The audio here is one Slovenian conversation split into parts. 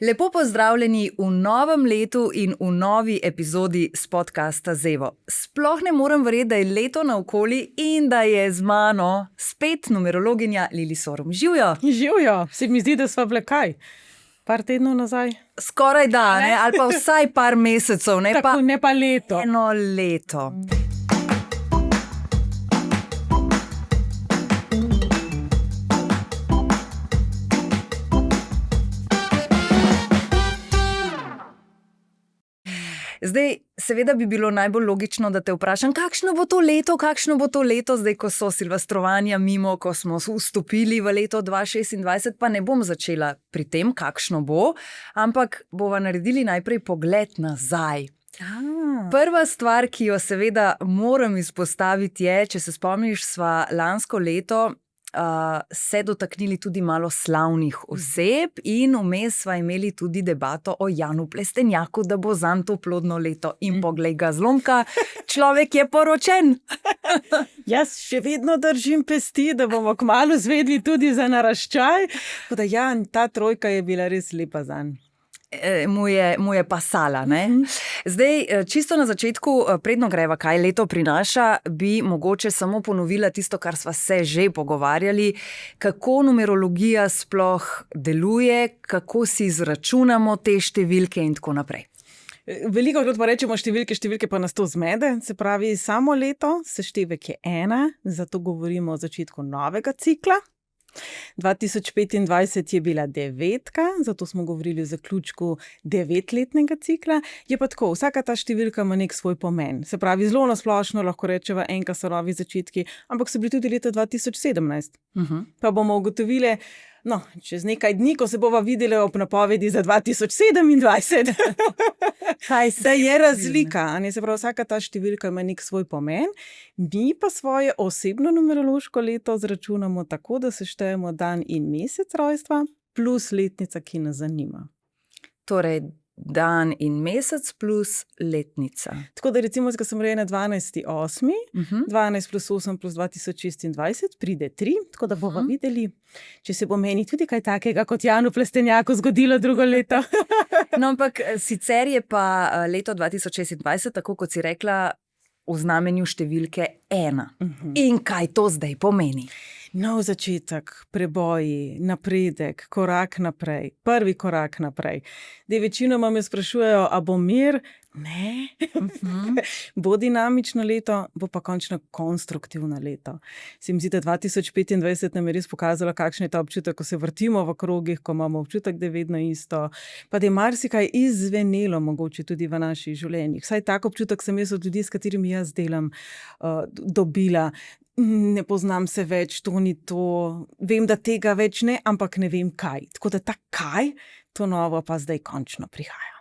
Lepo pozdravljeni v novem letu in v novi epizodi s podcasta Zevo. Sploh ne morem verjeti, da je leto naokoli in da je z mano spet numerologinja Lili Sorum. Živjo! Živjo, se mi zdi, da sva bile kaj? Par tednov nazaj? Skoraj da, ne? Ali pa vsaj par mesecev, ne, Tako, ne pa leto. eno leto. Zdaj, seveda bi bilo najbolj logično, da te vprašam, kakšno bo to leto, zdaj, ko so silvestrovanja mimo, ko smo vstopili v leto 2026, pa ne bom začela pri tem, kakšno bo, ampak bova naredili najprej pogled nazaj. Prva stvar, ki jo seveda moram izpostaviti je, če se spomniš, sva lansko leto se dotaknili tudi malo slavnih oseb in vmes sva imeli tudi debato o Janu Plestenjaku, da bo zanj to plodno leto. In poglej ga zlomka, človek je poročen. Jaz še vedno držim pesti, da bomo kmalu zvedli tudi za naraščaj. Tako da ja, ta trojka je bila res lepa zanj. Mu je pasala, ne? Zdaj, čisto na začetku, predno greva, kaj leto prinaša, bi mogoče samo ponovila tisto, kar sva se že pogovarjali, kako numerologija sploh deluje, kako si izračunamo te številke in tako naprej. Veliko krat pa rečemo številke pa nas to zmede, se pravi, samo leto, seštevek je 1, zato govorimo o začetku novega cikla. 2025 je bila 9, zato smo govorili o zaključku 9-letnega cikla. Je pa tako, vsaka ta številka ima nek svoj pomen. Se pravi, zelo nasplošno lahko rečeva, enka so novi začetki, ampak so bili tudi leta 2017. Pa bomo ugotovili, čez nekaj dni, ko se bova videli ob napovedi za 2027. Kaj Da je razlika, a ne, se pravi, vsaka ta številka ima nek svoj pomen, mi pa svoje osebno numerološko leto zračunamo tako, da seštejemo dan in mesec rojstva plus letnica, ki nas zanima. Torej, dan in mesec plus letnica. Tako da recimo, ko sem rojena 12.8., 12 plus 8 plus 2026 pride 3, tako da bova videli, če se bo meni tudi kaj takega kot Janu Plestenjaku zgodilo drugo leto. No, ampak sicer je pa leto 2026, tako kot si rekla, v znamenju številke 1. In kaj to zdaj pomeni? Nov začetek, preboji, napredek, korak naprej, prvi korak naprej. Večinoma me sprašujejo, a bo mir? Ne. Bo dinamično leto, bo pa končno konstruktivno leto. Se mi zdi, da 2025 nam je res pokazalo, kakšen je ta občutek, ko se vrtimo v krogih, ko imamo občutek, da je vedno isto. Pa da je marsikaj izzvenelo mogoče tudi v naših življenjih. Vsaj tak občutek sem jaz od ljudi, s katerimi jaz delam, dobila. Ne poznam se več, to ni to, vem, da tega več ne, ampak ne vem kaj. Tako da ta kaj, to novo pa zdaj končno prihaja.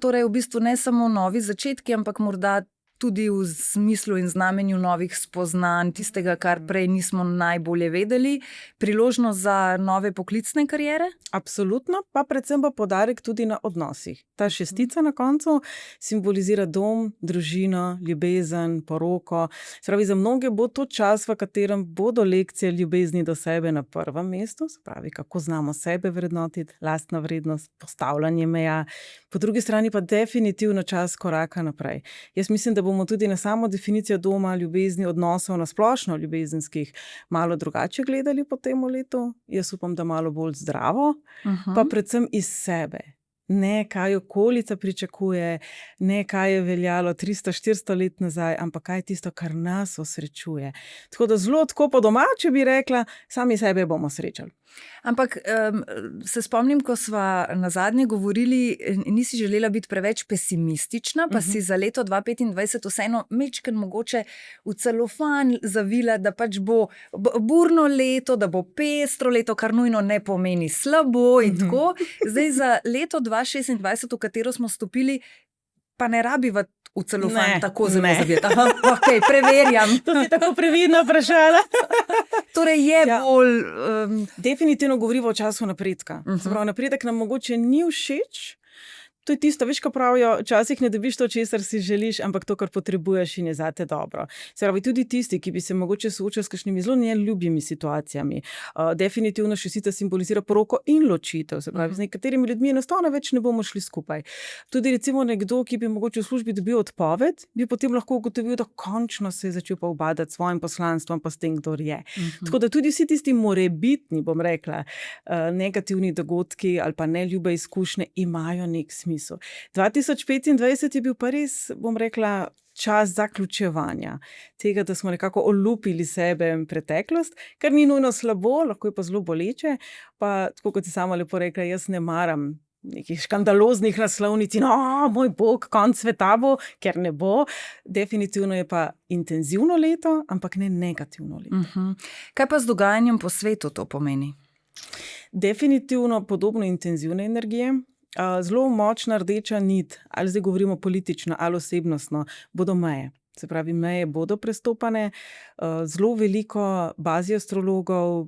Torej v bistvu ne samo novi začetki, ampak morda tudi v smislu in znamenju novih spoznanj, tistega, kar prej nismo najbolje vedeli, priložnost za nove poklicne kariere? Absolutno, pa predvsem pa poudarek tudi na odnosih. Ta 6 na koncu simbolizira dom, družino, ljubezen, poroko. Se pravi, za mnoge bo to čas, v katerem bodo lekcije ljubezni do sebe na prvem mestu, se pravi, kako znamo sebe vrednotiti, lastna vrednost, postavljanje meja. Po drugi strani pa definitivno čas koraka naprej. Jaz mislim, da bomo tudi na samo definicijo doma, ljubezni, odnosov, na splošno ljubezenskih, malo drugače gledali po tem letu. Jaz upam, da malo bolj zdravo, pa predvsem iz sebe. Ne, kaj okolica pričakuje, ne, kaj je veljalo 300-400 let nazaj, ampak kaj je tisto, kar nas osrečuje. Tako da zelo tako po domače bi rekla, sami sebe bomo srečali. Ampak se spomnim, ko sva nazadnje govorili, nisi želela biti preveč pesimistična, pa si za leto 2025 vseeno majčkeno mogoče v celofan zavila, da pač bo burno leto, da bo pestro leto, kar nujno ne pomeni slabo in tako. Zdaj za leto 2026, v katero smo stopili, pa ne rabiva v celofan tako zelo zavijati. Ok, preverjam. To si tako previdno vprašala. Torej je bolj... Definitivno govorimo o času napredka. Se pravi, napredek nam mogoče ni všeč, To je tisto, veš, ko pravijo, včasih ne dobiš to, česar si želiš, ampak to, kar potrebuješ in je zate dobro. Se pravi, tudi tisti, ki bi se mogoče soočali s kakšnimi zelo neljubimi situacijami. Definitivno šestica simbolizira poroko in ločitev. Se pravi, z nekaterimi ljudmi enostavno več ne bomo šli skupaj. Tudi recimo nekdo, ki bi mogoče v službi dobil odpoved, bi potem lahko ugotovil, da končno se je začel pa ubadati s svojim poslanstvom, pa s tem, kdor je. Tako da tudi vsi tisti morebitni, bom rekla, negativni dogodki ali pa neljube izkušnje imajo nek smisel. 2025 je bil pa res, bom rekla, čas zaključevanja tega, da smo nekako olupili sebe in preteklost, kar ni nujno slabo, lahko je pa zelo boleče, pa tako kot si sama lepo rekla, jaz ne maram nekih škandaloznih naslovnic in moj bog, konc sveta bo, ker ne bo. Definitivno je pa intenzivno leto, ampak ne negativno leto. Kaj pa z dogajanjem po svetu to pomeni? Definitivno podobno intenzivne energije. Zelo močna rdeča nit, ali zdaj govorimo politično ali osebnostno, bodo meje. Se pravi, meje bodo prestopane. Zelo veliko bazi astrologov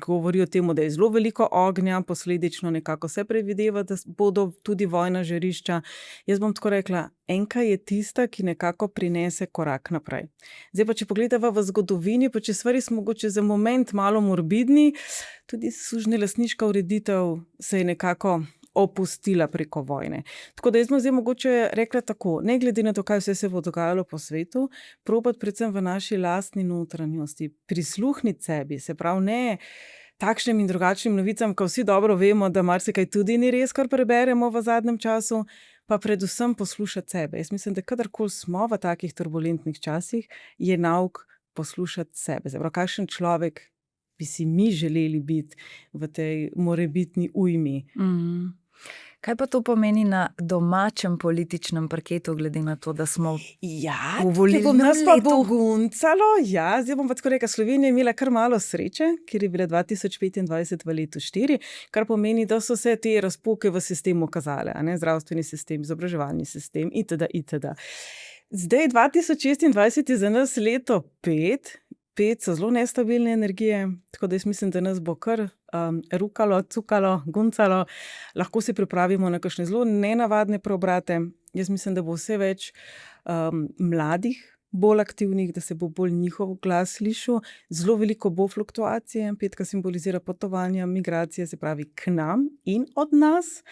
govori o tem, da je zelo veliko ognja, posledično nekako se predvideva, da bodo tudi vojna žarišča. Jaz bom tako rekla, enka je tista, ki nekako prinese korak naprej. Zdaj pa, če pogledava v zgodovini, pa če stvari smo mogoče za moment malo morbidni, tudi sužnjelastniška ureditev se je nekako opustila preko vojne. Tako da jaz bom zdaj mogoče rekla tako, ne glede na to, kaj vse se bo dogajalo po svetu, probati predvsem v naši lastni notranjosti, prisluhniti sebi, se pravi ne takšnim in drugačnim novicam, ko vsi dobro vemo, da marsikaj tudi ni res, kar preberemo v zadnjem času, pa predvsem poslušati sebe. Jaz mislim, da kadarkoli smo v takih turbulentnih časih, je nauk poslušati sebe. Se pravi, kakšen človek bi si mi želeli biti v tej morebitni ujmi. Kaj pa to pomeni na domačem političnem parketu, glede na to, da smo v volilnem nas pa letu? bo guncalo, zdaj bom pa tako rekla, Slovenija je imela kar malo sreče, ker je bila 2025 v letu 4, kar pomeni, da so se te razpoke v sistemu kazale, zdravstveni sistem, izobraževalni sistem, itd. Zdaj 2026 je za nas leto 5 so zelo nestabilne energije, tako da jaz mislim, da nas bo kar rukalo, cukalo, guncalo. Lahko se pripravimo na kakšne zelo nenavadne preobrate. Jaz mislim, da bo vse več mladih, bolj aktivnih, da se bo bolj njihov glas slišal. Zelo veliko bo fluktuacije. Petka simbolizira potovanja, migracije, se pravi k nam in od nas.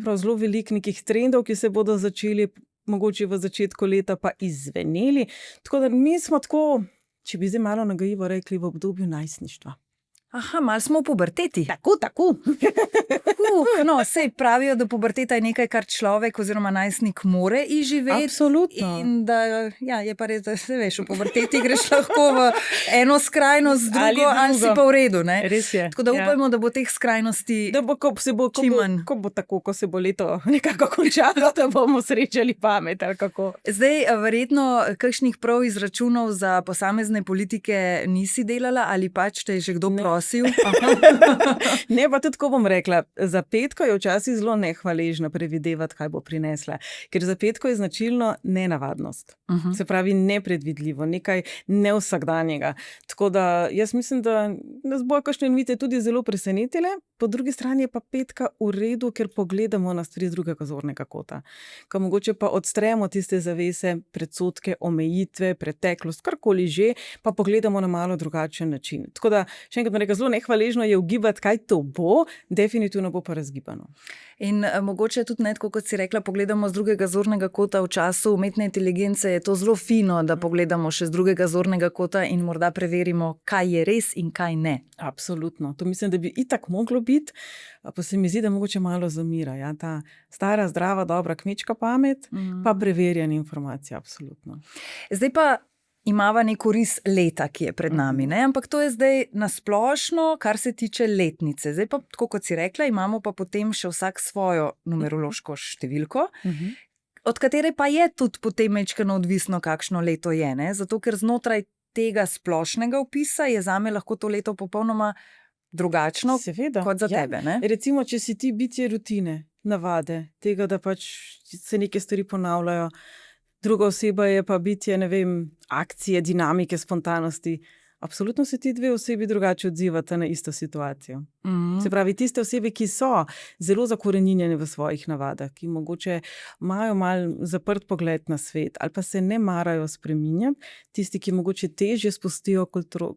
Prav zelo veliko nekih trendov, ki se bodo začeli mogoče v začetku leta pa izzveneli. Tako da mi smo tako, če bi zdaj malo nagajivo rekli, v obdobju najstništva. Aha, malo smo v puberteti. Tako. No, sej pravijo, da puberteta je nekaj, kar človek oziroma najstnik more izživeti. Absolutno. In da, je pa res, da se veš, v puberteti greš lahko v eno skrajnost, drugo, ali si pa v redu, ne? Res je. Tako da upajmo, da bo teh skrajnosti da bo, čim manj. Ko bo tako, ko se bo leto nekako končalo, da bomo srečali pamet, ali kako. Zdaj, verjetno, kakšnih prav izračunov za posamezne politike nisi delala, ali pač te je že kdo prosil? Ne, pa tudi tako bom rekla, za petko je včasih zelo nehvaležno predvidevati, kaj bo prinesla, ker za petko je značilno nenavadnost. Se pravi nepredvidljivo, nekaj nevsakdanjega. Tako da jaz mislim, da nas bojo kakšne novice tudi zelo presenetile, po drugi strani je pa petka v redu, ker pogledamo na stvari z drugega zornega kota. Ko mogoče pa odstremo tiste zavese, predsodke, omejitve, preteklost, karkoli že, pa pogledamo na malo drugačen način. Tako da, še enkrat bom rekla, zelo nehvaležno je ugibati, kaj to bo, definitivno bo pa razgibano. In mogoče tudi ne, tako kot si rekla, pogledamo z drugega zornega kota. V času umetne inteligence je to zelo fino, da pogledamo še z drugega zornega kota in morda preverimo, kaj je res in kaj ne. Absolutno. To mislim, da bi itak moglo biti, pa se mi zdi, da mogoče malo zamira. Ta stara, zdrava, dobra kmečka pamet, pa preverjanje informacij, absolutno. Zdaj pa imava neko ris leta, ki je pred nami, ne? Ampak to je zdaj nasplošno, kar se tiče letnice. Zdaj pa, tako kot si rekla, imamo pa potem še vsak svojo numerološko številko, od katere pa je tudi potem majčkeno odvisno, kakšno leto je, ne? Zato, ker znotraj tega splošnega opisa je zame lahko to leto popolnoma drugačno, seveda, kot za tebe, ne? Recimo, če si ti bitje rutine, navade, tega, da pač se neke stvari ponavljajo, druga oseba je pa bitje, ne vem, akcije, dinamike, spontanosti. absolutno se ti dve osebi drugače odzivata na isto situacijo. Se pravi, tiste osebe, ki so zelo zakoreninjene v svojih navadah, ki mogoče imajo mal zaprt pogled na svet ali pa se ne marajo spreminjati, tisti, ki mogoče težje spustijo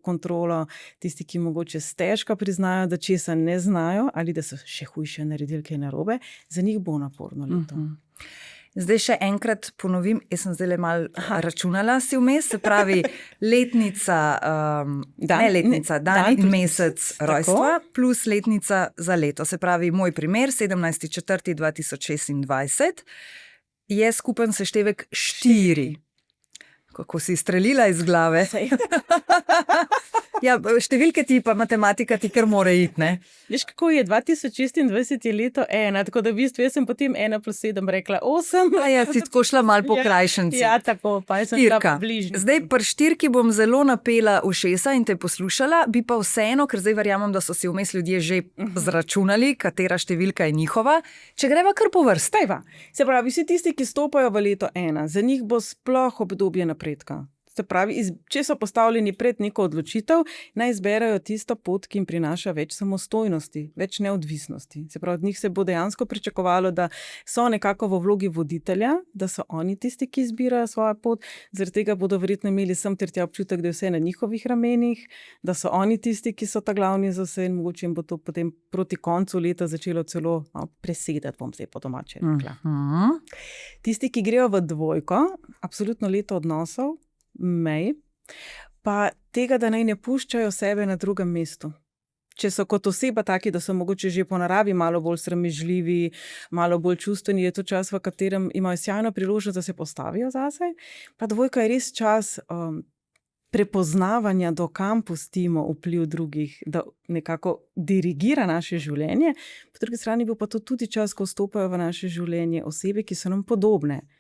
kontrolo, tisti, ki mogoče stežka priznajo, da česa ne znajo ali da so še hujše naredili kaj narobe, za njih bo naporno leto. Zdaj še enkrat ponovim, jaz sem zdaj malo računala si vmes, se pravi letnica, dan in mesec rojstva plus letnica za leto. Se pravi, moj primer, 17.4.2026, je skupen seštevek 4. Kako si strelila iz glave? Ja, številke ti pa matematika ti kar mora iti, ne? Veš, kako je 2026 je leto 1, tako da v bistvu jaz sem potem 1 plus 7 rekla 8. A ja, si tako šla malo po krajšanci. Ja, tako, pa jaz sem šla bližnji. Zdaj pri 4 bom zelo napela ušesa in te poslušala, bi pa vseeno, ker zdaj verjamem, da so si vmes ljudje že zračunali, katera številka je njihova. Če greva kar po vrsti. Se pravi, vsi tisti, ki stopajo v leto 1, za njih bo sploh obdobje napredka. Se pravi, če so postavljeni pred neko odločitev, naj izberajo tisto pot, ki jim prinaša več samostojnosti, več neodvisnosti. Se pravi, od njih se bo dejansko pričakovalo, da so nekako v vlogi voditelja, da so oni tisti, ki izbirajo svojo pot, zaradi tega bodo verjetno imeli sem ter tja občutek, da je vse na njihovih ramenih, da so oni tisti, ki so ta glavni za vse in mogoče jim bo to potem proti koncu leta začelo celo presedati, bom zdaj po domače rekla. Tisti, ki grejo v 2, absolutno leto odnosov, mej, pa tega, da naj ne puščajo sebe na drugem mestu. Če so kot oseba taki, da so mogoče že po naravi malo bolj sramežljivi, malo bolj čustveni, je to čas, v katerem imajo sjajno priložnost, da se postavijo zase. Pa 2 je res čas prepoznavanja, do kam pustimo vpliv drugih, da nekako dirigira naše življenje. Po drugi strani bo pa to tudi čas, ko vstopajo v naše življenje osebe, ki so nam podobne.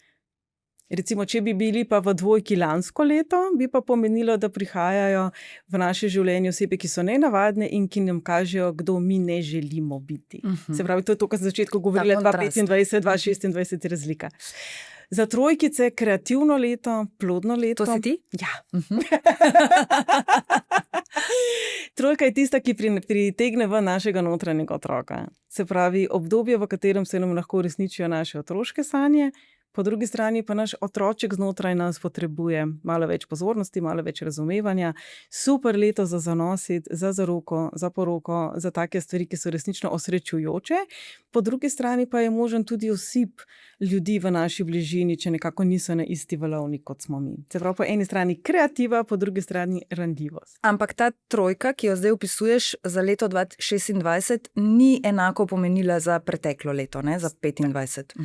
Recimo, če bi bili pa v 2 lansko leto, bi pa pomenilo, da prihajajo v naše življenje osebe, ki so nenavadne in ki nam kažejo, kdo mi ne želimo biti. Se pravi, to je to, kar sem začetku govorila, 2025, 2026 je razlika. Za 3 kreativno leto, plodno leto. To si ti? Ja. 3 je tista, ki pritegne v našega notranjega otroka. Se pravi, obdobje, v katerem se nam lahko uresničijo naše otroške sanje, po drugi strani pa naš otroček znotraj nas potrebuje malo več pozornosti, malo več razumevanja. Super leto za zanositi, za zaroko, za poroko, za take stvari, ki so resnično osrečujoče. Po drugi strani pa je možen tudi osip ljudi v naši bližini, če nekako niso na isti valovni, kot smo mi. Se pravi, po eni strani kreativa, po drugi strani ranljivost. Ampak ta 3, ki jo zdaj opisuješ za leto 2026, ni enako pomenila za preteklo leto, ne? Za 25.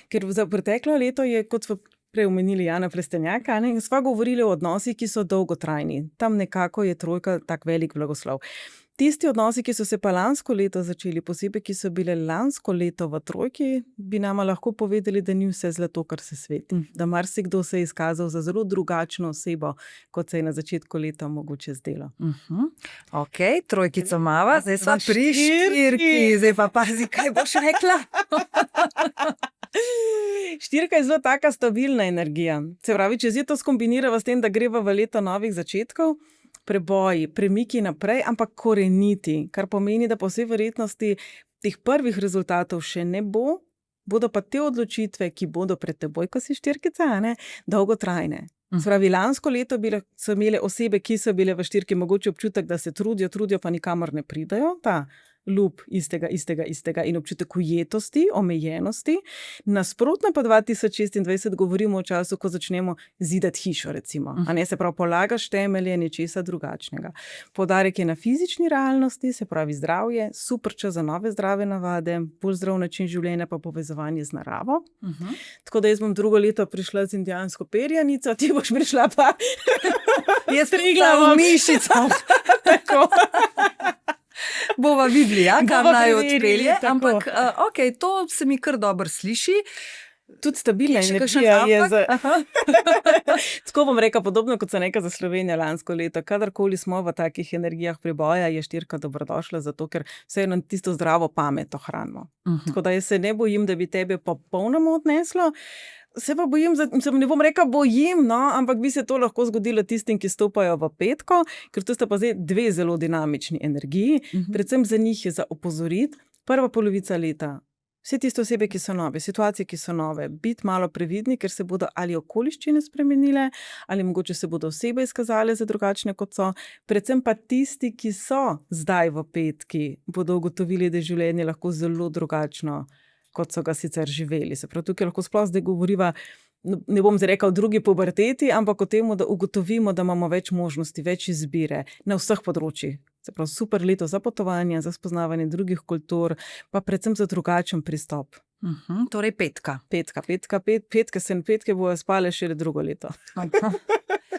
Ker za preteklo leto je, kot smo prej omenili Jana Plestenjaka, sva govorili o odnosih, ki so dolgotrajni. Tam nekako je 3 tak velik blagoslov. Tisti odnosi, ki so se pa lansko leto začeli, posebej, ki so bile lansko leto v 3, bi nama lahko povedali, da ni vse zlato, kar se sveti. Da marsikdo se je izkazal za zelo drugačno osebo, kot se je na začetku leta mogoče zdelo. Ok, 3 mava, zdaj sva pri 4, zdaj pa pazi, kaj boš rekla. 4 je zelo taka stabilna energija. Se pravi, če zdaj to skombinirava s tem, da greva v leto novih začetkov, preboji, premiki naprej, ampak koreniti, kar pomeni, da po vsej verjetnosti teh prvih rezultatov še ne bo, bodo pa te odločitve, ki bodo pred teboj, ko si 4, dolgotrajne. Se pravi, lansko leto so imele osebe, ki so bile v 4, mogoče občutek, da se trudijo, pa nikamor ne pridajo, ta lup istega in občutek ujetosti, omejenosti. Nasprotno pa 2026 govorimo o času, ko začnemo zidati hišo, recimo. A ne, se pravi, polagaš temelje nečesa drugačnega. Poudarek je na fizični realnosti, se pravi zdravje, super čas za nove zdrave navade, bolj zdrav način življenja pa povezovanje z naravo. Tako da jaz bom 2 leto prišla z indijansko perjanico, ti boš prišla pa jaz triglavom mišico. Tako. Bova videli, kam naj odpelje, ampak ok, to se mi kar dobro sliši. Tudi stabilna energija je za... Tako bom rekla, podobno kot sem rekla za Slovenijo lansko leto. Kadarkoli smo v takih energijah preboja, je 4 dobrodošla, zato ker vseeno tisto zdravo pamet ohranimo. Tako da jaz se ne bojim, da bi tebe popolnoma odneslo. Se pa bojim, ne bom rekla bojim, no, ampak bi se to lahko zgodilo tistim, ki stopajo v petko, ker to sta pa zdaj dve zelo dinamični energiji. Predvsem za njih je za opozoriti, prva polovica leta, vse tiste osebe, ki so nove, situacije, ki so nove, biti malo previdni, ker se bodo ali okoliščine spremenile, ali mogoče se bodo osebe izkazale za drugačne, kot so. Predvsem pa tisti, ki so zdaj v petki, bodo ugotovili, da je življenje lahko zelo drugačno, kot so ga sicer živeli. Se pravi, tukaj lahko sploh zdaj govoriva, ne bom zdaj rekla o drugi puberteti, ampak o tem, da ugotovimo, da imamo več možnosti, več izbire na vseh področjih. Se pravi, super leto za potovanje, za spoznavanje drugih kultur, pa predvsem za drugačen pristop. Torej petka. Petke bojo spale šele drugo leto.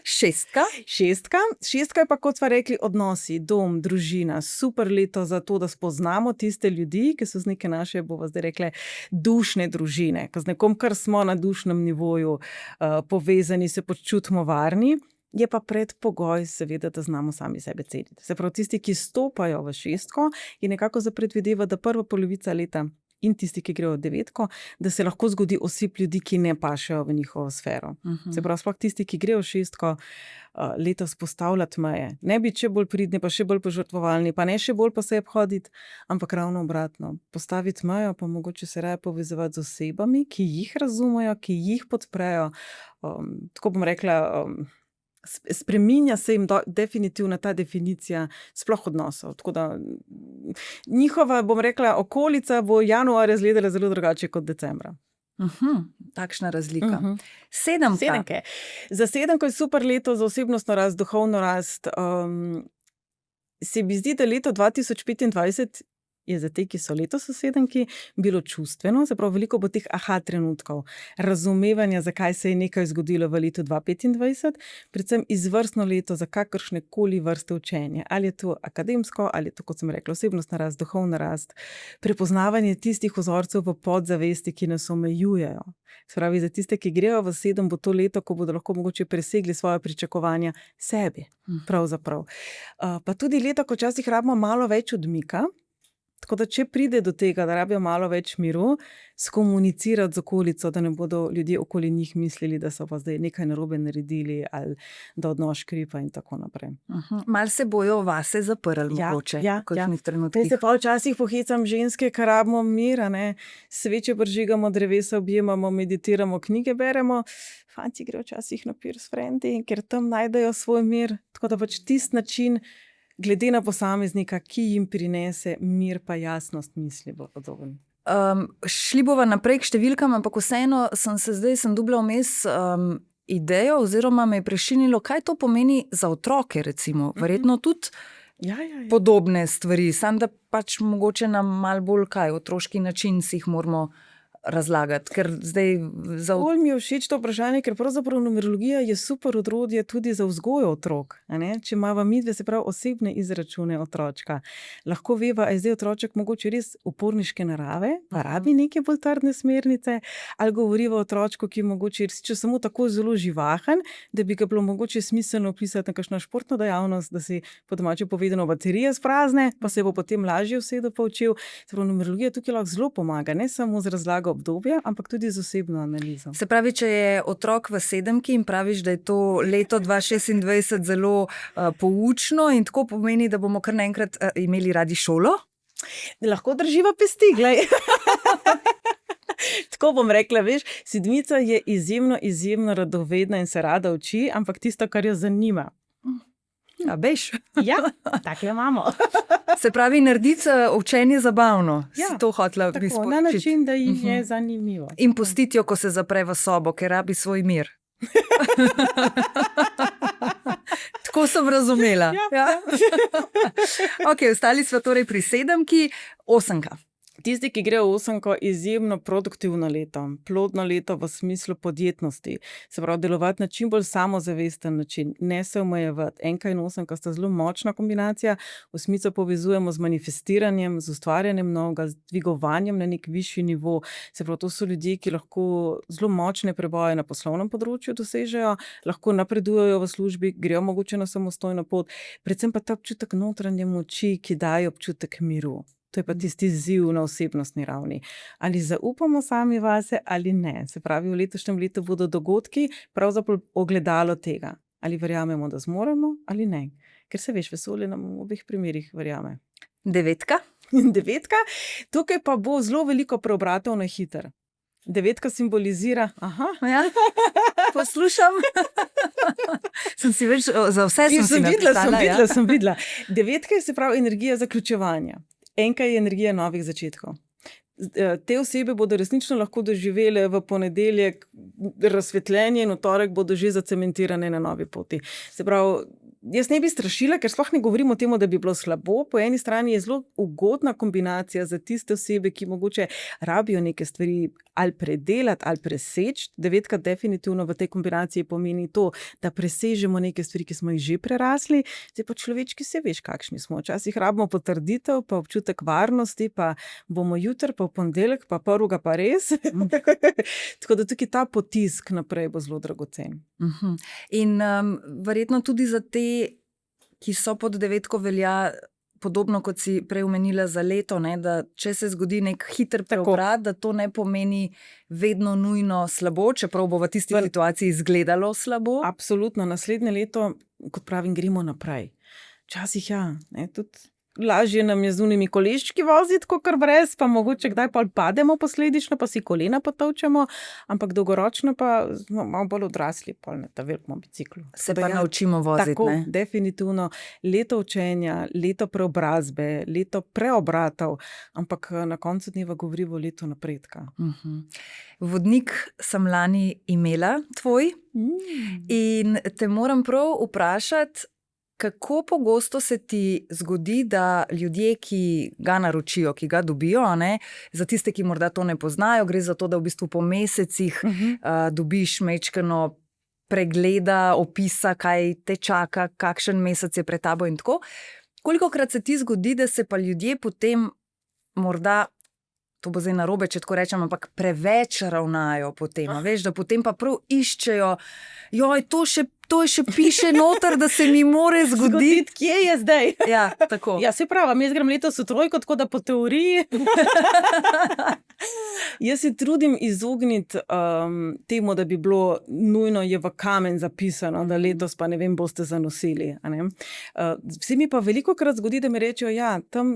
Šestka? Šestka je pa, kot sva rekli, odnosi, dom, družina, super leto za to, da spoznamo tiste ljudi, ki so z neke naše, bova zdaj rekle, dušne družine, ko z nekom, kar smo na dušnem nivoju povezani, se počutimo varni. Je pa predpogoj, seveda, da znamo sami sebe ceniti. Se pravi, tisti, ki stopajo v šestko, je nekako zapredvideva, da prva polovica leta in tisti, ki grejo v devetko, da se lahko zgodi osip ljudi, ki ne pašejo v njihovo sfero. Se pravi, sploh tisti, ki grejo v šestko, letos postavljati meje. Ne biti še bolj pridni, pa še bolj požrtvovalni, pa ne še bolj pa se obhoditi, ampak ravno obratno. Postaviti mejo, pa mogoče se raje povezovati z osebami, ki jih razumejo, ki jih podprejo. Tako bom rekla, spreminja se jim definitivno ta definicija sploh odnosov. Tako da njihova, bom rekla, okolica bo januarja izgledala zelo drugače kot decembra. Takšna razlika. Sedemke. Za sedemko je super leto za osebnostno rast, duhovno rast. Se mi zdi, da leto 2025 je za te, ki so letos v sedemki, bilo čustveno, se pravi, veliko bo teh aha trenutkov, razumevanja, zakaj se je nekaj zgodilo v letu 2025, predvsem izvrstno leto za kakršne koli vrste učenja. Ali je to akademsko, ali je to, kot sem rekla, osebnostna rast, duhovna rast, prepoznavanje tistih vzorcev v podzavesti, ki nas omejujejo. Se pravi, za tiste, ki grejo v sedem, bo to leto, ko bodo lahko mogoče presegli svoje pričakovanja sebi, pravzaprav. Pa tudi leto, ko včasih rabimo malo več odmika. Tako da, če pride do tega, da rabijo malo več miru, skomunicirati z okolico, da ne bodo ljudje okoli njih mislili, da so pa zdaj nekaj narobe naredili ali da odnos škripa in tako naprej. Mal se bojo vase zaprli, mogoče. Zdaj se pa včasih pohecam ženske, kar rabimo mir, sveče pržigamo, drevesa objemamo, meditiramo, knjige beremo. Fanti grejo včasih na pier s frendi, ker tam najdejo svoj mir. Tako da pač tisti način, glede na posameznika, ki jim prinese mir pa jasnost misli, bo podoben. Šli bova naprej k številkam, ampak vseeno sem dobila vmes idejo oziroma me je prešinilo, kaj to pomeni za otroke, recimo. Verjetno tudi podobne stvari, samo da pač mogoče nam malo bolj otroški način si jih moramo razlagati, ker zdaj Bolj mi je všeč to vprašanje, ker pravzaprav numerologija je super orodje tudi za vzgojo otrok. Če imava midve, se pravi, osebne izračune otročka, lahko veva, je zdaj otroček mogoče res uporniške narave, pa rabi neke bolj trdne smernice, ali govoriva o otročku, ki mogoče če samo tako zelo živahen, da bi ga bilo mogoče smiselno vpisati na kakšno športno dejavnost, da si po domače povedano baterije sprazne, pa se bo potem lažje vse poučil. Se pravi, numerologija tukaj lahko zelo pomaga, ne samo z razlago obdobja, ampak tudi z osebno analizo. Se pravi, če je otrok v sedemki in praviš, da je to leto 2026 zelo poučno in tako pomeni, da bomo kar naenkrat imeli radi šolo? Lahko drživa pesti, glej. Tako bom rekla, veš, sedmica je izjemno radovedna in se rada uči, ampak tisto, kar jo zanima. A beš? Ja, tako jo imamo. Se pravi, narediti učenje zabavno. Si to hotela tako, sporočiti. na način, da jim je zanimivo. In pustiti jo, ko se zapre v sobo, ker rabi svoj mir. Tako sem razumela. Ok, ostali smo torej pri sedemki, osemka. Tisti, ki grejo v osemko, izjemno produktivno leto, plodno leto v smislu podjetnosti, se pravi, delovati na čim bolj samozavesten način, ne se omejevati. Enka in osemka sta zelo močna kombinacija, osmico povezujemo z manifestiranjem, z ustvarjanjem novega, z dvigovanjem na nek višji nivo. Se pravi, to so ljudje, ki lahko zelo močne preboje na poslovnem področju dosežejo, lahko napredujejo v službi, grejo mogoče na samostojno pot, predvsem pa ta občutek notranje moči, ki daje občutek miru. To je pa tisti izziv na osebnostni ravni. Ali zaupamo sami vase ali ne. Se pravi, v letošnjem letu bodo dogodki pravzaprav ogledalo tega. Ali verjamemo, da zmoremo ali ne. Ker se veš, vesolje nam v obeh primerih verjame. 9. 9. Tukaj pa bo zelo veliko preobratov na hiter. 9 simbolizira, Ja, poslušam. Sem si več, za vse sem napisala, videla. 9 je se pravi energija zaključevanja. 1 je energija novih začetkov. Te osebe bodo resnično lahko doživele v ponedeljek razsvetljenje in v torek bodo že zacementirane na novi poti. Se pravi, jaz ne bi strašila, ker sploh ne govorim o tem, da bi bilo slabo. Po eni strani je zelo ugodna kombinacija za tiste osebe, ki mogoče rabijo neke stvari ali predelati ali preseči. 9 definitivno v tej kombinaciji pomeni to, da presežemo neke stvari, ki smo jih že prerasli. Zdaj pa človečki se veš, kakšni smo. Včasih rabimo potrditev, pa občutek varnosti, pa bomo jutri, pa v ponedeljek, pa prvega pa res. Tako da tukaj ta potisk naprej bo zelo dragocen. In verjetno tudi za te, ki so pod 9, velja podobno, kot si prej omenila za leto, ne, da če se zgodi nek hiter preobrat, da to ne pomeni vedno nujno slabo, čeprav bo v tisti situaciji izgledalo slabo. Absolutno, naslednje leto, kot pravim, gremo naprej. Včasih ne, tudi lažje nam je z unimi koleščki voziti, kakor brez, pa mogoče kdaj pa pademo posledično, pa si kolena potolčemo, ampak dolgoročno pa malo bolj odrasli pol na ta velikem biciklu. Se pa naučimo voziti, tako, ne? Definitivno. Leto učenja, leto preobrazbe, leto preobratov, ampak na koncu dneva govorimo o letu napredka. Vodnik sem lani imela tvoj in te moram prav vprašati, kako pogosto se ti zgodi, da ljudje, ki ga naročijo, ki ga dobijo, ne, za tiste, ki morda to ne poznajo, gre za to, da v bistvu po mesecih dobiš majčkeno pregleda, opisa, kaj te čaka, kakšen mesec je pred tabo in tako. Kolikokrat se ti zgodi, da se pa ljudje potem morda, to bo zdaj narobe, če tako rečem, ampak preveč ravnajo potem, veš, da potem pa prav iščejo, joj, to še piše noter, da se mi more zgoditi. Kje je zdaj? Ja, tako. Ja, se pravi, jaz grem letos v trojko, tako da po teoriji. Jaz se trudim izogniti temu, da bi bilo nujno je v kamen zapisano, da letos pa ne vem, boste zanosili. Se mi pa velikokrat zgodi, da mi rečejo, tam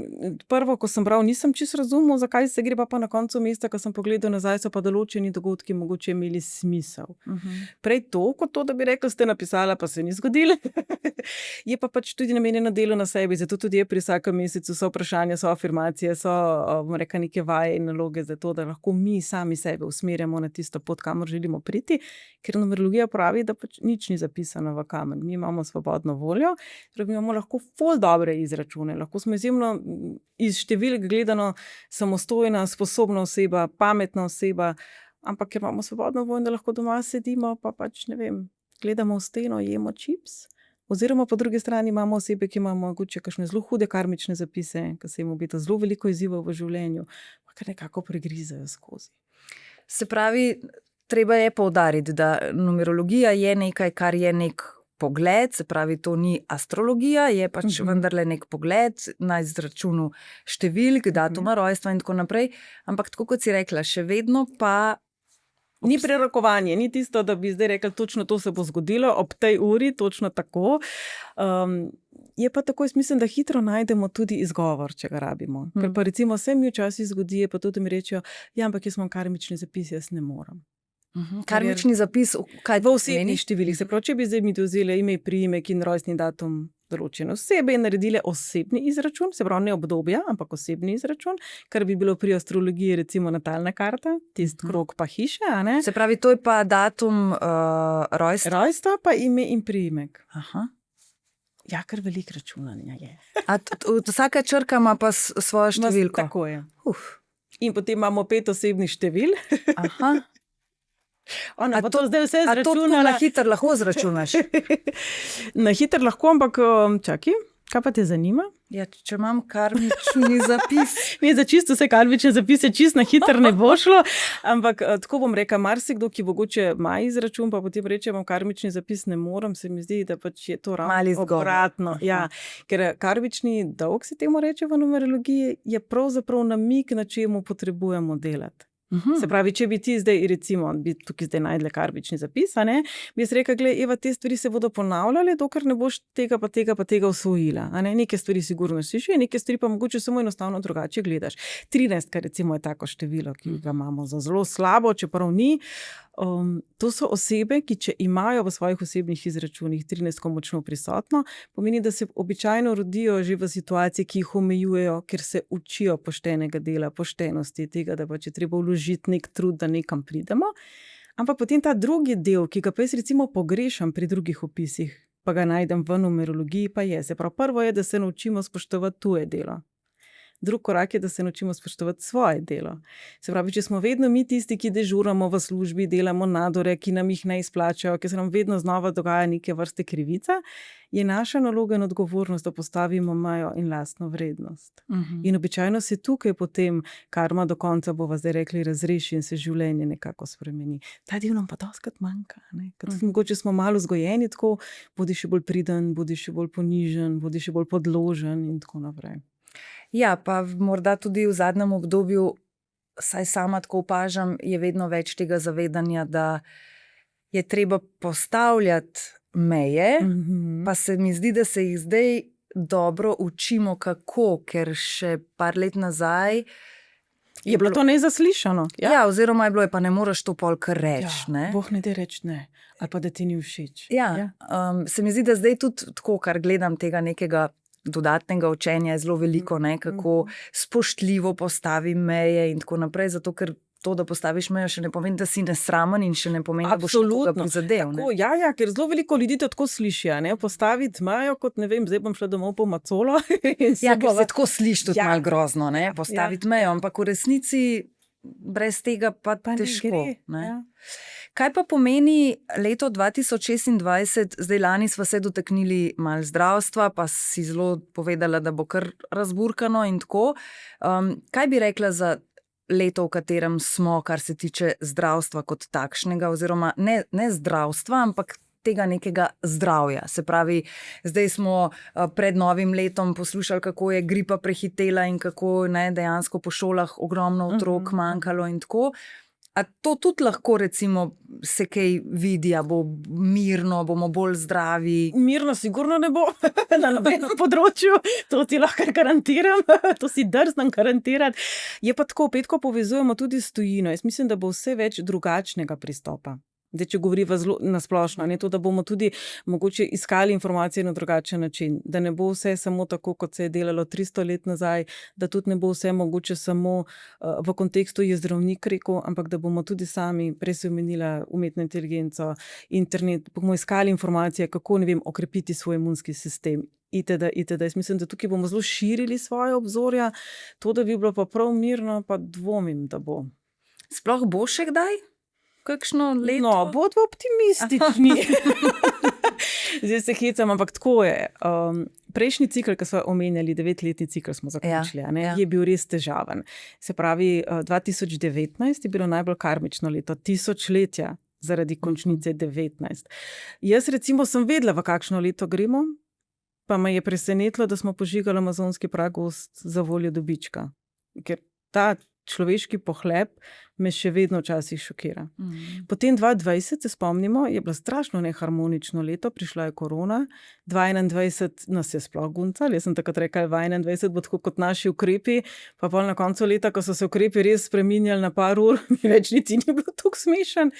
prvo, ko sem bral, nisem čisto razumel, zakaj se gre, pa na koncu mesta, ko sem pogledal nazaj, so pa določeni dogodki mogoče imeli smisel. Prej to, kot to, da bi rekel, ste napisala, pa se ni zgodilo. Je pa pač tudi namenjeno delo na sebi, zato tudi je pri vsakem mesecu so vprašanja, so afirmacije, so neke vaje in naloge za to, da lahko mi sami sebe usmerjamo na tisto pot, kamor želimo priti, ker numerologija pravi, da pač nič ni zapisano v kamen. Mi imamo svobodno voljo, torej mi imamo lahko ful dobre izračune, lahko smo izjemno iz številk gledano samostojna, sposobna oseba, pametna oseba, ampak ker imamo svobodno voljo, da lahko doma sedimo, pa pač ne vem, gledamo v steno, jemo čips. Oziroma po drugi strani imamo osebe, ki imamo mogoče kakšne zelo hude karmične zapise, ki se jim obeta zelo veliko izzivov v življenju, pa kar nekako pregrizajo skozi. Se pravi, treba je poudariti, da numerologija je nekaj, kar je nek pogled, se pravi, to ni astrologija, je pač vendarle nek pogled na izračunu številk, datuma rojstva in tako naprej, ampak tako kot si rekla, še vedno pa ni prerokovanje, ni tisto, da bi zdaj rekli, točno to se bo zgodilo ob tej uri, točno tako. Je pa tako, jaz mislim, da hitro najdemo tudi izgovor, če ga rabimo. Ker pa recimo se mi včasih zgodi, pa tudi mi rečejo, ampak jaz imam karmični zapis, jaz ne morem. Karmični zapis, kaj v osebnih številih. Se pravi, če bi zdaj mi vzeli ime, priimek in rojstni datum določene osebe in naredile osebni izračun, se pravi ne obdobja, ampak osebni izračun, kar bi bilo pri astrologiji recimo natalna karta, tisti krog pa hiše, a ne? Se pravi, to je pa datum rojstva? Rojstva pa ime in priimek. Ja, kar veliko računanja je. Vsaka črka ima pa svojo številko? Tako je. In potem imamo 5 osebnih števil. Ona pa to zdaj vse zračunala. A to na hiter lahko zračunaš? Na hiter lahko, ampak čakaj. Kaj pa te zanima? Ja, če imam karmični zapis. Ne, za čisto vse karmične zapise, čisto na hitro ne bo šlo, ampak tako bom rekla, marsikdo, ki mogoče ima izračun, pa potem reče, imam karmični zapis, ne morem, se mi zdi, da pač je to Mali ravno izgovor. obratno. Ja, ker karmični dolg, se temu reče v numerologiji, je pravzaprav namig, na čemu potrebujemo delati. Se pravi, če bi ti zdaj, recimo, bi tukaj zdaj najdle karmični zapis, a ne, bi jaz rekla, glej, Eva, te stvari se bodo ponavljale, dokler ne boš tega pa tega osvojila. A ne, neke stvari sigurno slišiš, neke stvari pa mogoče samo enostavno drugače gledaš. 13, kar recimo je tako število, ki ga imamo za zelo slabo, čeprav ni. To so osebe, ki če imajo v svojih osebnih izračunih 13 močno prisotno, pomeni, da se običajno rodijo že v situaciji, ki jih omejujejo, ker se učijo poštenega dela, poštenosti, tega, da pač je treba vložiti nek trud, da nekam pridemo. Ampak potem ta drugi del, ki ga pa jaz recimo pogrešam pri drugih opisih, pa ga najdem v numerologiji, pa je. Se pravi, prvo je, da se naučimo spoštovati tuje delo. Drug korak je, da se naučimo spoštovati svoje delo. Se pravi, če smo vedno mi tisti, ki dežuramo v službi, delamo nadure, ki nam jih ne izplačajo, ki se nam vedno znova dogaja neke vrste krivica, je naša naloga in odgovornost, da postavimo mejo in lastno vrednost. In običajno se tukaj potem karma do konca, bova zdaj rekli, razreši in se življenje nekako spremeni. Ta del nam pa dostikrat manjka. Mogoče smo malo vzgojeni tako, bodi še bolj priden, bodi še bolj ponižen, bodi še bolj podložen in tako naprej. Ja, pa morda tudi v zadnjem obdobju, saj sama tako opažam, je vedno več tega zavedanja, da je treba postavljati meje, pa se mi zdi, da se jih zdaj dobro učimo kako, ker še par let nazaj je bilo to nezaslišano. Ja, oziroma je bilo, pa ne moreš to pol kar reči. Ja, Bog ne da reči ne, ali pa da ti ni všeč. Ja. Se mi zdi, da zdaj tudi tako, kar gledam tega nekega dodatnega učenja je zelo veliko, kako spoštljivo postavim meje in tako naprej, zato ker to, da postaviš mejo, še ne pomeni, da si nesramen in še ne pomeni, da boš koga prizadel. Ja, ker zelo veliko ljudi to tako sliši, postaviti mejo, kot ne vem, zdaj bom šla domov po macolo. Ja, ker se tako sliši tudi malo grozno, postaviti mejo, ampak v resnici brez tega pa težko. Kaj pa pomeni leto 2026, zdaj lani sva se dotaknili malo zdravstva, pa si zelo povedala, da bo kar razburkano in tako. Kaj bi rekla za leto, v katerem smo, kar se tiče zdravstva kot takšnega, oziroma ne zdravstva, ampak tega nekega zdravja. Se pravi, zdaj smo pred novim letom poslušali, kako je gripa prehitela in kako dejansko po šolah ogromno otrok manjkalo in tako. A to tudi lahko recimo se kaj vidi, a bo mirno, bomo bolj zdravi? Mirno sigurno ne bo na nobenem področju, to ti lahko garantiram, to si drznem garantirati. Je pa tako, Petko povezujemo tudi s tujino. Jaz mislim, da bo vse več drugačnega pristopa. Zdaj, če govoriva zelo nasplošno, to, da bomo tudi mogoče iskali informacije na drugačen način, da ne bo vse samo tako, kot se je delalo 300 let nazaj, da tudi ne bo vse mogoče samo v kontekstu je zdravnik rekel, ampak da bomo tudi sami, prej se omenila umetno inteligenco, internet, bomo iskali informacije, kako, ne vem, okrepiti svoj imunski sistem. Itd. Jaz mislim, da tukaj bomo zelo širili svoje obzorja, to, da bi bilo pa prav mirno, pa dvomim, da bo. Sploh bo še kdaj? Kakšno leto? No, bodimo optimistični. Zdaj se hecam, ampak tako je. Prejšnji cikl, ki smo omenjali, 9-letni cikl smo zaključili, je bil res težaven. Se pravi, 2019 je bilo najbolj karmično leto, tisočletja zaradi končnice 19. Jaz recimo sem vedela, v kakšno leto gremo, pa me je presenetilo, da smo požigali amazonski pragozd za voljo dobička. Ker ta človeški pohlep me še vedno včasih šokira. Potem 2020, se spomnimo, je bilo strašno neharmonično leto, prišla je korona, 2021 nas je sploh guncal, jaz sem takrat rekla, 2021 bo tako kot naši ukrepi, pa pol na koncu leta, ko so se ukrepi res spreminjali na par ur, mi več niti ni bilo tako smešen.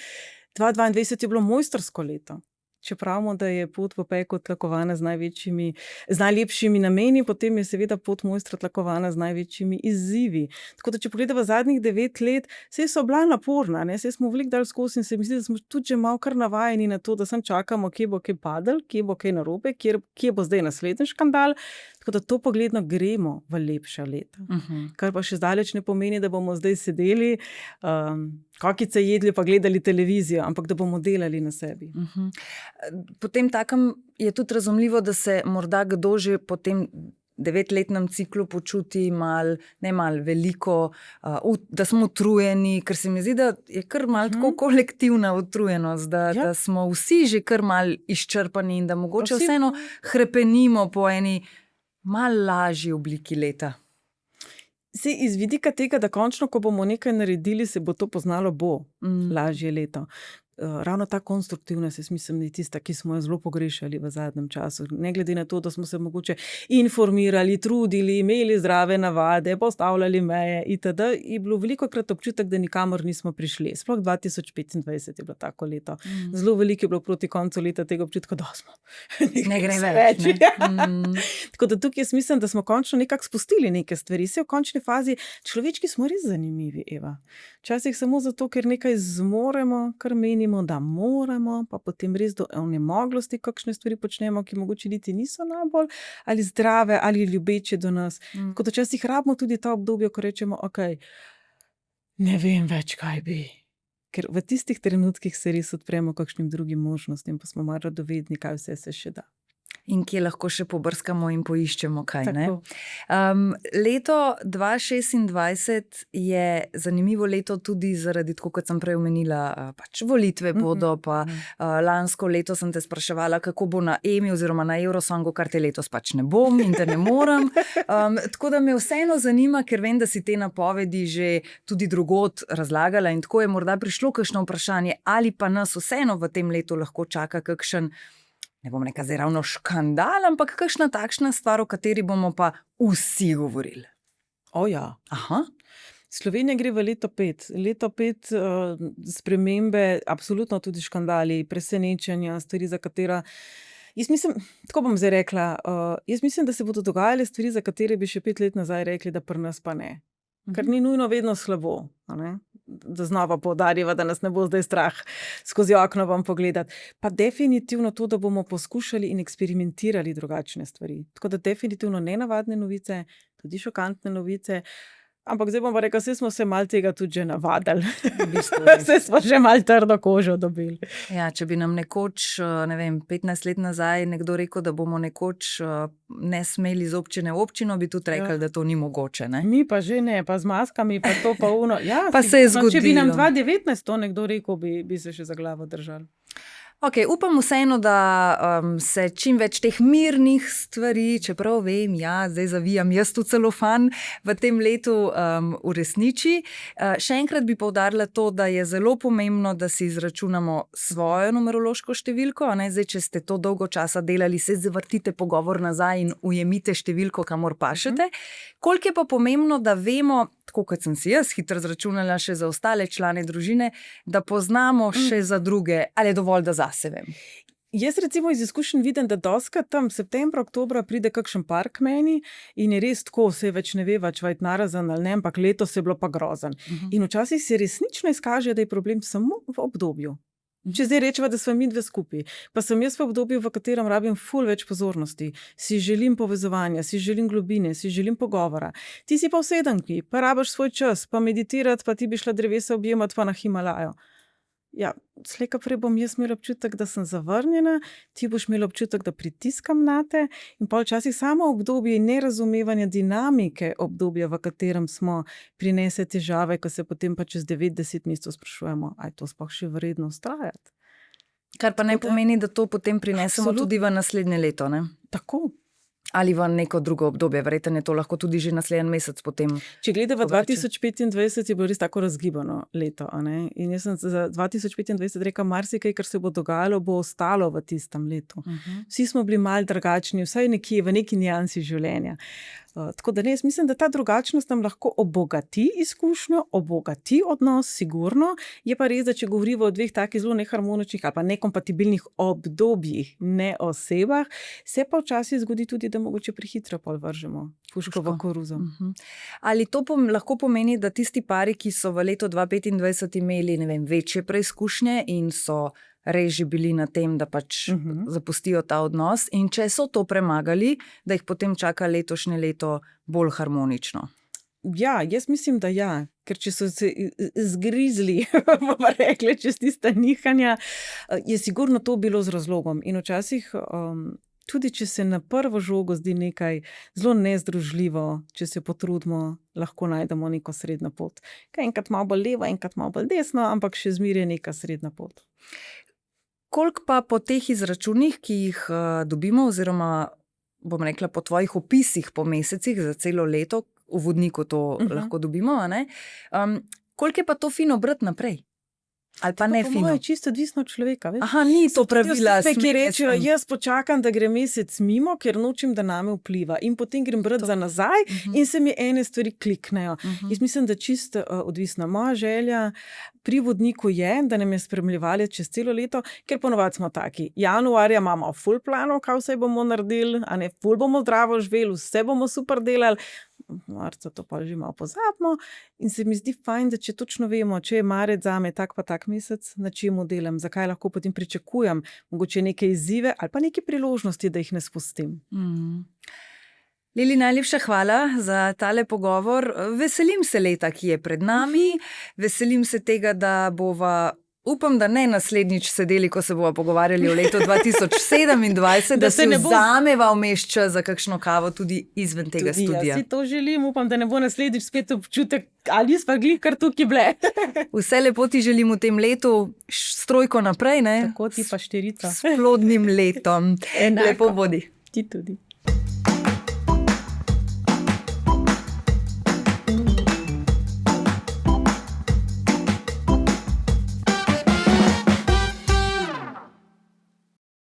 2022 je bilo mojstrsko leto. Če pravimo, da je pot v peko tlakovana z najlepšimi nameni, potem je seveda pot mojstra tlakovana z največjimi izzivi. Tako da, če pogledamo zadnjih 9 let, saj so bila naporna, saj smo veliko dali skozi in se mi zdi, da smo tudi že malo kar navajeni na to, da sem čakamo, kje bo kaj padel, kje bo kaj narobe, kje bo zdaj naslednji škandal. Tako Tako da to pogledno gremo v lepša leta. Kar pa še zdaleč ne pomeni, da bomo zdaj sedeli, kakice jedli pa gledali televizijo, ampak da bomo delali na sebi. Potem takem je tudi razumljivo, da se morda kdo že po tem 9-letnem ciklu počuti veliko, da smo utrujeni, ker se mi zdi, da je kar malo tako kolektivna utrujenost, da smo vsi že kar malo izčrpani in da mogoče vseeno hrepenimo po eni malo lažji obliki leta. Se iz vidika tega, da končno, ko bomo nekaj naredili, se bo to poznalo, lažje leto. Ravno ta konstruktivnost, jaz mislim, je tista, ki smo jo zelo pogrešali v zadnjem času. Ne glede na to, da smo se mogoče informirali, trudili, imeli zdrave navade, postavljali meje itd., je bilo velikokrat občutek, da nikamor nismo prišli. Sploh 2025 je bilo tako leto. Zelo veliko je bilo proti koncu leta tega občutka, da smo ne gre več. Tako da tukaj jaz mislim, da smo končno nekako spustili neke stvari. Se v končni fazi človečki smo res zanimivi, Eva. Včasih samo zato, ker nekaj zmoremo, kar menimo, da moramo, pa potem res do onemoglosti kakšne stvari počnemo, ki mogoče niti niso najbolj ali zdrave ali ljubeče do nas. Kot včasih rabimo tudi ta obdobje, ko rečemo, ne vem več, kaj bi. Ker v tistih trenutkih se res odpremo kakšnim drugim možnostim, pa smo malo radovedni, kaj vse se še da. In kje lahko še pobrskamo in poiščemo kaj, ne? Leto 2026 je zanimivo leto tudi zaradi, tako kot sem prej omenila, pač volitve bodo, pa lansko leto sem te spraševala, kako bo na Emi oziroma na Eurosongu, kar te letos pač ne bom in te ne morem. Tako da me vseeno zanima, ker vem, da si te napovedi že tudi drugod razlagala in tako je morda prišlo kakšno vprašanje, ali pa nas vseeno v tem letu lahko čaka kakšen, ne bom nekaj zdaj ravno škandal, ampak kakšna takšna stvar, o kateri bomo pa vsi govorili. Slovenija gre v leto 5. Leto 5 spremembe, absolutno tudi škandali, presenečenja, stvari, za katera jaz mislim, tako bom zdaj rekla, jaz mislim, da se bodo dogajale stvari, za katere bi še 5 let nazaj rekli, da pri nas pa ne. Ker ni nujno vedno slabo, da znova poudarjava, da nas ne bo zdaj strah skozi okno vam pogledati. Pa definitivno to, da bomo poskušali in eksperimentirali drugačne stvari. Tako da definitivno nenavadne novice, tudi šokantne novice. Ampak zdaj bom pa rekla, smo se malo tega tudi že navadili. Vse smo že malo trdo kožo dobili. Ja, če bi nam nekoč, 15 let nazaj nekdo rekel, da bomo nekoč ne smeli z občine v občino, bi tudi rekli, da to ni mogoče, ne? Mi pa že ne, pa z maskami, pa to pa uno. Ja, pa se je zgodilo. Če bi nam 2019 to nekdo rekel, bi se še za glavo držali. Upam vseeno, da se čim več teh mirnih stvari, čeprav vem, zdaj zavijam jaz v celofan, v tem letu uresniči. Še enkrat bi poudarila to, da je zelo pomembno, da si izračunamo svojo numerološko številko. Zdaj, če ste to dolgo časa delali, se zavrtite pogovor nazaj in ujemite številko, kamor pašete. Koliko je pa pomembno, da vemo, tako kot sem si jaz hitro zračunala še za ostale člane družine, da poznamo še za druge, ali je dovolj, da zase vem? Jaz recimo iz izkušenj vidim, da doskrat tam septembra, oktobra pride kakšen par k meni in je res tako, se več ne ve, več narazen ali ne, ampak letos je bilo pa grozen. In včasih se resnično izkaže, da je problem samo v obdobju. Če zdaj rečeva, da smo mi dve skupaj, pa sem jaz v obdobju, v katerem rabim ful več pozornosti, si želim povezovanja, si želim globine, si želim pogovora. Ti si pa v sedemki, pa rabiš svoj čas, pa meditirati, pa ti bi šla drevesa objemati pa na Himalajo. Ja, slej ka prej bom jaz imela občutek, da sem zavrnjena, ti boš imela občutek, da pritiskam nate in pa včasih samo obdobje nerazumevanja dinamike obdobja, v katerem smo, prinese težave, ko se potem pa čez 90 mesecev sprašujemo, a je to sploh še vredno vztrajati. Kar pa ne pomeni, da to potem prinesemo tudi v naslednje leto, ne? Tako. Ali v neko drugo obdobje, verjetno je to lahko tudi že naslednji mesec potem. Če gledava 2025, je bilo res tako razgibano leto, in jaz sem za 2025 rekla, marsikaj, kar se bo dogajalo, bo ostalo v tistem letu. Vsi smo bili malo drugačni, vsaj nekje, v neki niansi življenja. Tako da ne, jaz mislim, da ta drugačnost nam lahko obogati izkušnjo, obogati odnos, sigurno. Je pa res, da če govorimo o dveh takih zelo neharmoničnih ali pa nekompatibilnih obdobjih, ne osebah, se pa včasih zgodi tudi, da mogoče prehitro pol vržemo puško v koruzo. Ali to lahko pomeni, da tisti pari, ki so v letu 2025 imeli, večje preizkušnje in so reži bili na tem, da pač zapustijo ta odnos, in če so to premagali, da jih potem čaka letošnje leto bolj harmonično. Ja, jaz mislim, da ja, ker če so se zgrizli, bomo rekli, čez tista nihanja, je sigurno to bilo z razlogom. In včasih, tudi če se na prvo žogo zdi nekaj zelo nezdružljivo, če se potrudimo, lahko najdemo neko srednjo pot. Kaj enkrat malo bolj levo, enkrat malo bolj desno, ampak še zmeraj je neka srednja pot. Koliko pa po teh izračunih, ki jih dobimo, oziroma bom rekla po tvojih opisih po mesecih za celo leto, v vodniku to lahko dobimo, a ne? Koliko je pa to fino brati naprej? Ali pa ne fino? To je čisto odvisno od človeka, veš? Aha, ni to pravila. Ki rečejo, jaz počakam, da gre mesec mimo, ker nočem, da name vpliva. In potem grem brati za nazaj in se mi ene stvari kliknejo. Jaz mislim, da čisto odvisna. Moja želja pri vodniku je, da nam je spremljevalec čez celo leto, ker ponovadi smo taki. Januarja imamo ful planov, kaj vse bomo naredili, a ne, ful bomo zdravo živeli, vse bomo super delali. Marca to pa že malo pozabimo in se mi zdi fajn, da če točno vemo, če je marec zame tak pa tak mesec, na čemu delam, zakaj lahko potem pričakujem, mogoče neke izzive ali pa neke priložnosti, da jih ne spustim. Lili, najlepša hvala za tale pogovor. Veselim se leta, ki je pred nami, veselim se tega, da bova, upam, da ne naslednjič sedeli, ko se bova pogovarjali o letu 2027, da se vzameva vmes čas za kakšno kavo tudi izven tega studija. Jaz si to želim, upam, da ne bo naslednjič spet občutek, ali smo glih kar tukaj bile. Vse lepo ti želim v tem letu, s trojko naprej, ne? Tako ti pa štirica. S plodnim letom. Enako. Lepo bodi. Ti tudi.